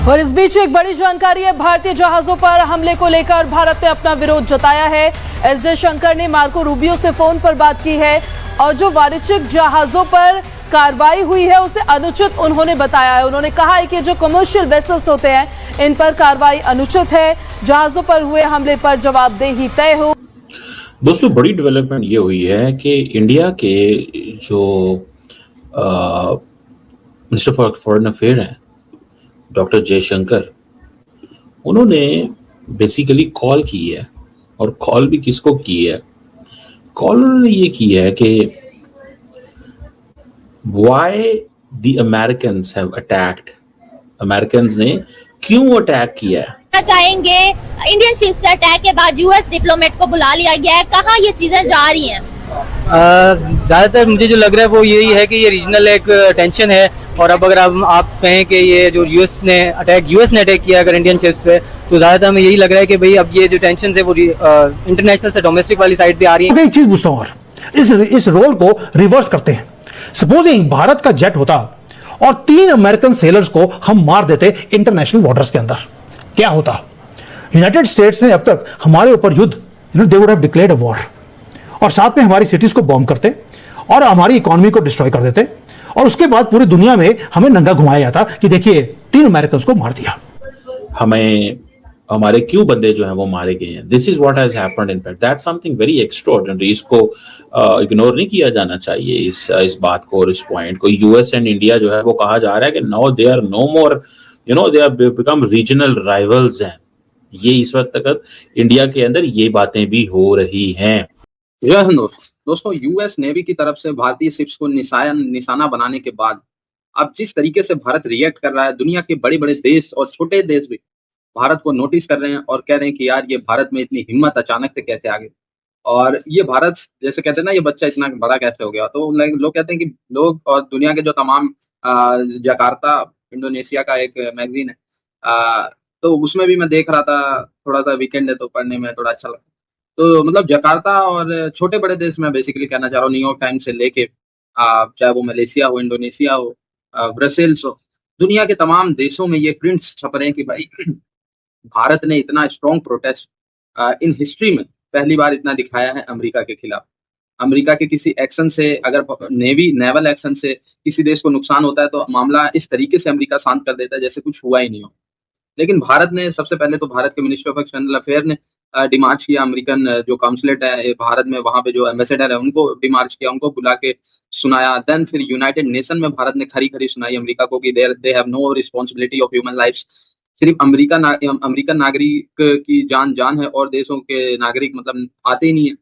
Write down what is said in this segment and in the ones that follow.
और इस बीच एक बड़ी जानकारी है, भारतीय जहाजों पर हमले को लेकर भारत ने अपना विरोध जताया है। एस जयशंकर ने मार्को रूबियो से फोन पर बात की है और जो वाणिज्यिक जहाजों पर कार्रवाई हुई है उसे अनुचित उन्होंने बताया है। उन्होंने कहा है कि जो कमर्शियल वेसल्स होते हैं इन पर कार्रवाई अनुचित है, जहाजों पर हुए हमले पर जवाबदेही तय हो। दोस्तों, बड़ी डेवलपमेंट ये हुई है कि इंडिया के जो मिनिस्टर फॉर फॉरेन अफेयर हैं डॉक्टर जयशंकर, उन्होंने बेसिकली कॉल की है। और कॉल भी किसको की है? कॉल उन्होंने ये की है कि why the Americans have attacked, Americans ने क्यों अटैक किया है। चाहेंगे इंडियन शिप्स के अटैक के बाद यूएस डिप्लोमेट को बुला लिया गया है, कहाँ ये चीजें जा रही हैं? ज्यादातर मुझे जो लग रहा है वो यही है कि ये रीजनल एक टेंशन है। और अब अगर आप कहें कि ये जो यूएस ने अटैक किया अगर इंडियन शिप्स पे, तो ज्यादातर हमें यही लग रहा है कि भाई अब ये जो टेंशन है वो इंटरनेशनल से डोमेस्टिक वाली साइड पे आ रही है। एक चीज पूछता हूँ, और इस रोल को रिवर्स करते हैं। सपोजिंग भारत का जेट होता और 3 अमेरिकन सेलर्स को हम मार देते इंटरनेशनल वाटर्स के अंदर, क्या होता? यूनाइटेड स्टेट्स ने अब तक हमारे ऊपर युद्ध, they would have declared a war, और साथ में हमारी सिटीज को बॉम्ब करते और हमारी इकोनॉमी को डिस्ट्रॉय कर देते, और उसके बाद पूरी दुनिया में हमें नंगा घुमाया जाता कि देखिए 3 अमेरिकन को मार दिया। हमें हमारे क्यों बंदे जो हैं वो मारे गए हैं। This is what has happened, in fact that's something very extraordinary. इसको इग्नोर नहीं किया जाना चाहिए, इस बात को और इस पॉइंट को। यूएस एंड इंडिया जो है वो कहा जा रहा है कि now they are no more, they are become regional rivals हैं। ये इस वक्त तक इंडिया के अंदर ये बातें भी हो रही हैं। जय हिंद दोस्तों, यूएस नेवी की तरफ से भारतीय शिप्स को निशाना बनाने के बाद अब जिस तरीके से भारत रिएक्ट कर रहा है, दुनिया के बड़े बड़े देश और छोटे देश भी भारत को नोटिस कर रहे हैं और कह रहे हैं कि यार ये भारत में इतनी हिम्मत अचानक से कैसे आ गई, और ये भारत जैसे कहते हैं ना, ये बच्चा इतना बड़ा कैसे हो गया। तो लोग कहते हैं कि लोग और दुनिया के जो तमाम जकार्ता इंडोनेशिया का एक मैगजीन है, तो उसमें भी मैं देख रहा था, थोड़ा सा वीकेंड है तो पढ़ने में थोड़ा अच्छा लगा। तो मतलब जकार्ता और छोटे बड़े देश में बेसिकली कहना चाह रहा हूँ, न्यूयॉर्क टाइम्स से लेके चाहे वो मलेशिया हो, इंडोनेशिया हो, ब्रसेल्स हो, दुनिया के तमाम देशों में ये प्रिंट्स छप रहे हैं कि भाई भारत ने इतना स्ट्रॉन्ग प्रोटेस्ट इन हिस्ट्री में पहली बार इतना दिखाया है अमेरिका के खिलाफ। अमेरिका के किसी एक्शन से, अगर नेवल एक्शन से किसी देश को नुकसान होता है तो मामला इस तरीके से अमेरिका शांत कर देता है जैसे कुछ हुआ ही नहीं हो। लेकिन भारत ने सबसे पहले तो भारत के मिनिस्टर ऑफ एक्सटर्नल अफेयर ने डिमार्च किया, अमेरिकन जो काउंसलेट है भारत में, वहां पे जो एम्बेसडर है उनको डिमार्च किया, उनको बुला के सुनाया। देन फिर यूनाइटेड नेशन में भारत ने खरी खरी सुनाई अमेरिका को कि they have no responsibility of human lifes. सिर्फ अमेरिकन नागरिक की जान है और देशों के नागरिक मतलब आते ही नहीं है,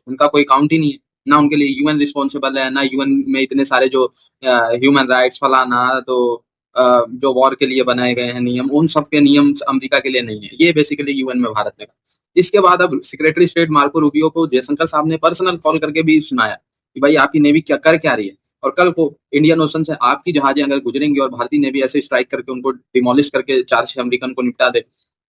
उनका कोई काउंट ही नहीं है। ना उनके लिए यूएन रिस्पॉन्सिबल है, ना यूएन में इतने सारे जो ह्यूमन राइट्स फलाना, तो जो वॉर के लिए बनाए गए हैं नियम, उन सब के नियम अमेरिका के लिए नहीं है। ये बेसिकली यूएन में भारत ने कहा। इसके बाद अब सेक्रेटरी स्टेट मार्को रूबियो को जयशंकर साहब ने पर्सनल कॉल करके भी सुनाया कि भाई आपकी नेवी क्या रही है, और कल को इंडियन ओशन से आपकी जहाजें अगर गुजरेंगी और भारतीय नेवी ऐसे स्ट्राइक करके उनको डिमोलिश करके 4-6 अमेरिकन को निपटा दे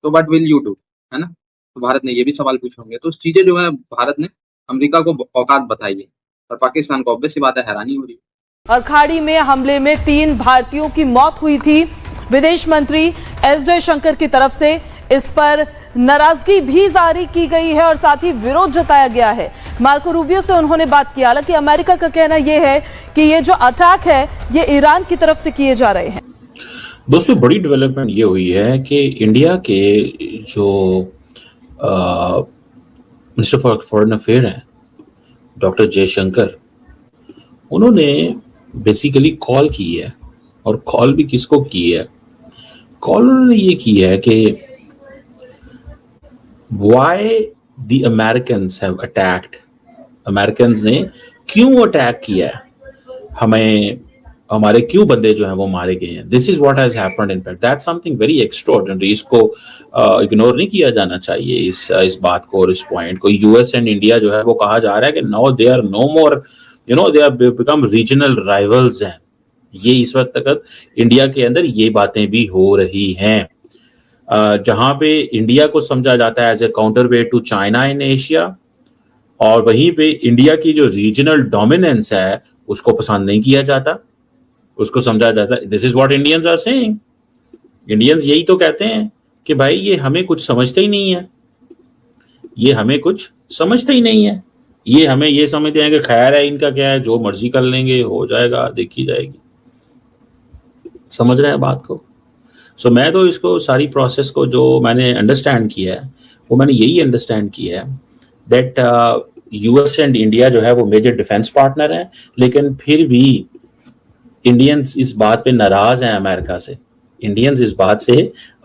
तो व्हाट विल यू डू, है ना? तो भारत ने ये भी सवाल पूछे होंगे। तो चीजें जो है भारत ने अमेरिका को औकात बताई है, और पाकिस्तान को ऑब्वियस सी बात है हैरानी हो रही है। और खाड़ी में हमले में 3 भारतीयों की मौत हुई थी। विदेश मंत्री एस जयशंकर की तरफ से इस पर नाराजगी भी जारी की गई है और साथ ही विरोध जताया गया है। मार्को रूबियो से उन्होंने बात की। हालांकि अमेरिका का कहना यह है कि ये जो अटैक है ये ईरान की तरफ से किए जा रहे हैं। दोस्तों, बड़ी डेवलपमेंट ये हुई है कि इंडिया के जो मिनिस्टर फॉर फॉरेन अफेयर हैं डॉक्टर जयशंकर, उन्होंने बेसिकली कॉल की है। और कॉल भी किसको की है? कॉल उन्होंने ये की है कि why the Americans have attacked, Americans ने क्यों अटैक किया है, हमें हमारे क्यों बंदे जो हैं वो मारे गए हैं। This is what has happened, in fact that's something very extraordinary. इसको इग्नोर नहीं किया जाना चाहिए, इस बात को और इस पॉइंट को। यूएस एंड इंडिया जो है वो कहा जा रहा है कि now they are no more, they are become regional rivals हैं। ये इस वक्त तक इंडिया के अंदर ये बातें भी हो रही हैं, जहां पे इंडिया को समझा जाता है as a counter weight to China in Asia, और वहीं पे इंडिया की जो रीजनल डोमिनेंस है उसको पसंद नहीं किया जाता, उसको समझा जाता है। This is what Indians are saying. Indians यही तो कहते हैं कि भाई ये हमें कुछ समझते ही नहीं है, ये हमें कुछ समझते ही नहीं है, ये हमें ये समझते हैं कि खैर है, इनका क्या है, जो मर्जी कर लेंगे, हो जाएगा, देखी जाएगी। समझ रहे हैं बात को? सो मैं तो इसको सारी प्रोसेस को जो मैंने अंडरस्टैंड किया है वो मैंने यही अंडरस्टैंड किया है दैट यूएस एंड इंडिया जो है वो मेजर डिफेंस पार्टनर हैं, लेकिन फिर भी इंडियंस इस बात पे नाराज हैं अमेरिका से। इंडियंस इस बात से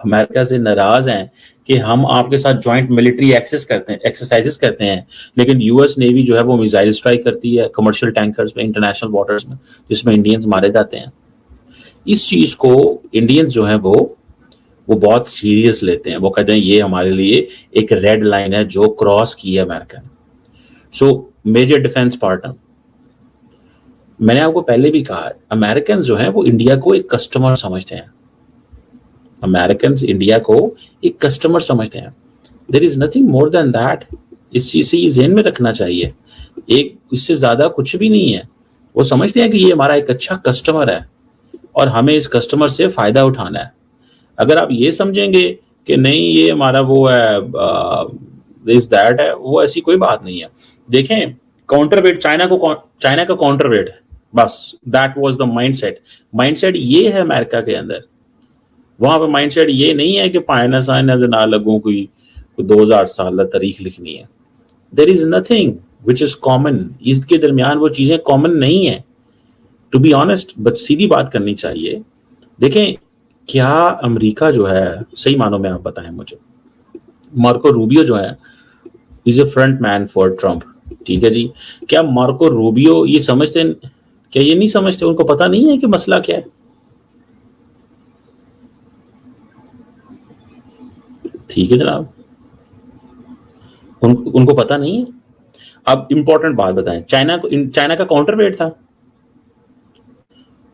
अमेरिका से नाराज हैं कि हम आपके साथ जॉइंट मिलिट्री एक्सरसाइजेस करते हैं, लेकिन यूएस नेवी जो है वो मिसाइल स्ट्राइक करती है कमर्शियल टैंकर्स में, इंटरनेशनल वाटर्स में, जिसमें इंडियंस मारे जाते हैं। इस चीज को इंडियंस जो है वो बहुत सीरियस लेते हैं। वो कहते हैं ये हमारे लिए एक रेड लाइन है जो क्रॉस की है अमेरिका ने। सो मेजर डिफेंस पार्टनर, मैंने आपको पहले भी कहा, अमेरिकन जो हैं वो इंडिया को एक कस्टमर समझते हैं। अमेरिकन इंडिया को एक कस्टमर समझते हैं। There is nothing more than that. इस चीज से ये ज़हन में रखना चाहिए, एक इससे ज्यादा कुछ भी नहीं है। वो समझते हैं कि ये हमारा एक अच्छा कस्टमर है और हमें इस कस्टमर से फायदा उठाना है। अगर आप ये समझेंगे कि नहीं ये हमारा वो है दिस दैट है, वो ऐसी कोई बात नहीं है। देखें काउंटरवेट चाइना का काउंटरवेट है, बस दैट वाज द माइंडसेट ये है अमेरिका के अंदर। वहां पे माइंडसेट ये नहीं है कि पायना साइना दे नाल लगूं कोई 2000 साल तारीख लिखनी है। There is nothing which is common, इसके दरमियान वो चीजें कॉमन नहीं है, टू बी ऑनेस्ट। बट सीधी बात करनी चाहिए। देखें क्या अमेरिका जो है, सही मानों में आप बताएं मुझे, मार्को रूबियो जो है is a front man for Trump, ठीक है जी। क्या मार्को रूबियो ये समझते, क्या ये नहीं समझते, उनको पता नहीं है कि मसला क्या है? ठीक है जनाब, उनको पता नहीं है। अब इंपॉर्टेंट बात बताएं, चाइना का काउंटरवेट था।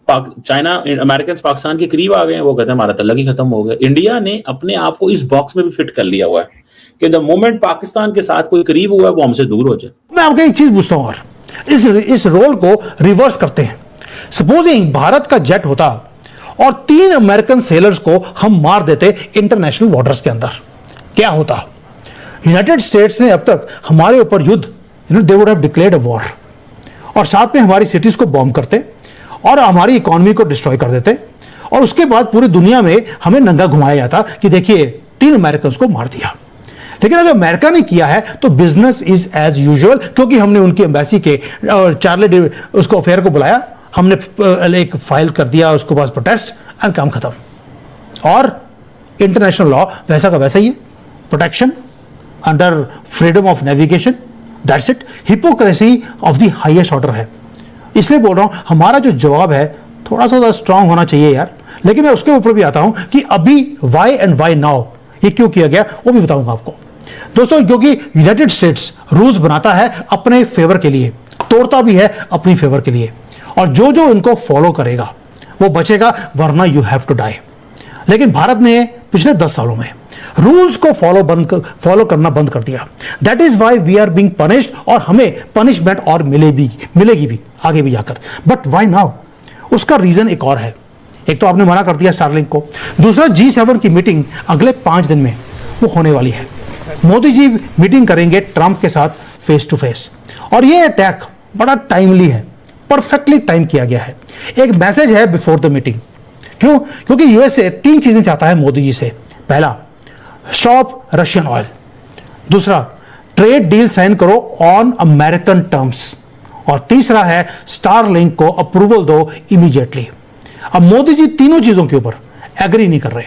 अमेरिकन पाकिस्तान के करीब आ गए हैं, वो कहते हैं हमारा तल्लक ही खत्म हो गया। इंडिया ने अपने आप को इस बॉक्स में भी फिट कर लिया हुआ है कि द मोमेंट पाकिस्तान के साथ कोई करीब हुआ है वो हमसे दूर हो जाए। मैं आपको एक चीज पूछता हूं, और इस रोल को रिवर्स करते हैं। सपोजिंग भारत का जेट होता और 3 अमेरिकन सेलर्स को हम मार देते इंटरनेशनल वाटर्स के अंदर, क्या होता? यूनाइटेड स्टेट्स ने अब तक हमारे ऊपर युद्ध, they would have declared a war, और साथ में हमारी सिटीज को बॉम्ब करते और हमारी इकोनॉमी को डिस्ट्रॉय कर देते, और उसके बाद पूरी दुनिया में हमें नंगा घुमाया जाता कि देखिए 3 अमेरिकन को मार दिया। लेकिन अगर अमेरिका ने किया है तो बिजनेस इज एज यूजुअल, क्योंकि हमने उनकी एम्बेसी के चार्ली उसको अफेयर को बुलाया, हमने एक फाइल कर दिया उसके पास प्रोटेस्ट, एंड काम खत्म। और इंटरनेशनल लॉ वैसा का वैसा ही है, protection under freedom of navigation, that's it. Hypocrisy of the highest order है। इसलिए बोल रहा हूं हमारा जो जवाब है थोड़ा सा स्ट्रांग होना चाहिए यार। लेकिन मैं उसके ऊपर भी आता हूं कि अभी वाई एंड वाई नाउ ये क्यों किया गया वो भी बताऊंगा आपको दोस्तों, क्योंकि यूनाइटेड स्टेट्स रूल्स बनाता है अपने फेवर के लिए, तोड़ता भी है अपनी फेवर के लिए, और जो जो इनको फॉलो करेगा वो बचेगा, वरना यू हैव टू डाई। लेकिन भारत ने पिछले 10 सालों में रूल्स को फॉलो करना बंद कर दिया। That is why we are being punished, और हमें पनिशमेंट और मिलेगी भी आगे भी जाकर। But why now? उसका रीजन एक और है। एक तो आपने मना कर दिया स्टारलिंक को, दूसरा G7 की मीटिंग अगले 5 दिन में वो होने वाली है। मोदी जी मीटिंग करेंगे ट्रंप के साथ फेस टू फेस, और ये अटैक बड़ा टाइमली है, परफेक्टली टाइम किया गया है। एक मैसेज है बिफोर द मीटिंग। क्यों? क्योंकि यूएसए 3 चीजें चाहता है मोदी जी से। पहला, स्टॉप रशियन ऑयल। दूसरा, ट्रेड डील साइन करो ऑन अमेरिकन टर्म्स। और तीसरा है, स्टारलिंक को अप्रूवल दो इमीडिएटली। अब मोदी जी तीनों चीजों के ऊपर एग्री नहीं कर रहे,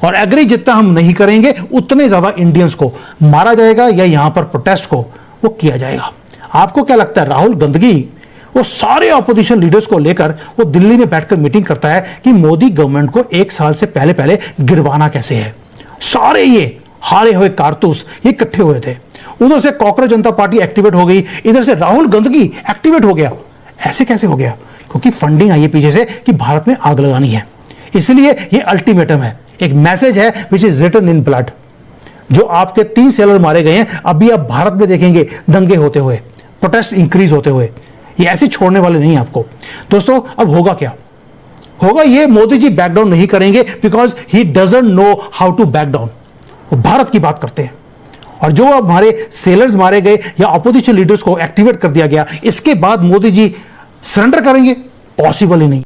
और एग्री जितना हम नहीं करेंगे उतने ज्यादा इंडियंस को मारा जाएगा या यहां पर प्रोटेस्ट को वो किया जाएगा। आपको क्या लगता है राहुल गांधी वो सारे ऑपोजिशन लीडर्स को लेकर वो दिल्ली में बैठकर मीटिंग करता है कि मोदी गवर्नमेंट को 1 साल से पहले गिरवाना कैसे है? सारे ये हारे हुए कारतूस ये इकट्ठे हुए थे। उधर से कांग्रेस जनता पार्टी एक्टिवेट हो गई, इधर से राहुल गांधी एक्टिवेट हो गया। ऐसे कैसे हो गया? क्योंकि फंडिंग आई है पीछे से कि भारत में आग लगानी है। इसलिए ये अल्टीमेटम है, एक मैसेज है which is written in blood. जो आपके 3 सेलर मारे गए हैं, अभी आप भारत में देखेंगे दंगे होते हुए, प्रोटेस्ट इंक्रीज होते हुए। ये ऐसे छोड़ने वाले नहीं आपको। दोस्तों अब होगा क्या? होगा ये, मोदी जी बैक डाउन नहीं करेंगे because he doesn't know how to back down. वो भारत की बात करते हैं, और जो अब हमारे सेलर्स मारे गए या अपोजिशन लीडर्स को एक्टिवेट कर दिया गया, इसके बाद मोदी जी सरेंडर करेंगे? पॉसिबल ही नहीं।